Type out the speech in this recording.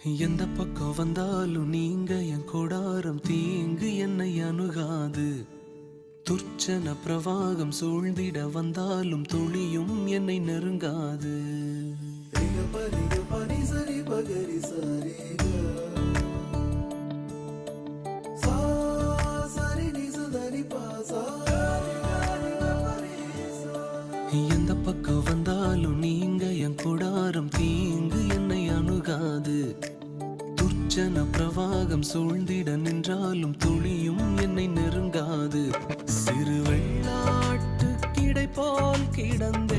எந்த பக்கம் வந்தாலும் நீங்க என் கொடாரம் தீங்கு என்னை அணுகாது. துர்ச்சன பிரவாகம் சூழ்ந்திட வந்தாலும் துளியும் என்னை நெருங்காது. எந்த பக்கம் வந்தாலும் நீங்க என் கொடாரம் தீங்கு என்னை அணுகாது. துர்ச்சன பிரவாகம் சூழ்ந்திட நின்றாலும் துளியும் என்னை நெருங்காது. சிறு வெள்ளாட்டு கிடை போல் கிடந்த